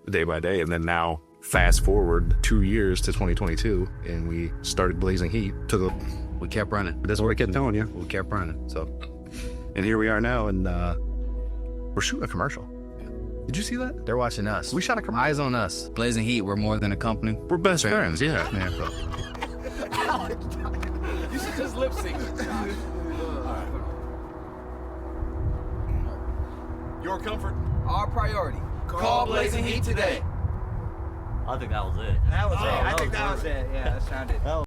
day by day. And then now, fast forward 2 years to 2022, and we started Blazing Heat. We kept running. That's what I kept telling you. We kept running. So, And here we are now, and we're shooting a commercial. Did you see that? they're watching us. We shot a commercial. Eyes on us. Blazing Heat, we're more than a company. We're best friends, yeah. You should just lip sync. Your comfort, our priority. Call Blazing Heat today. I think that was it. That was it. I think that was it. Yeah, that sounded.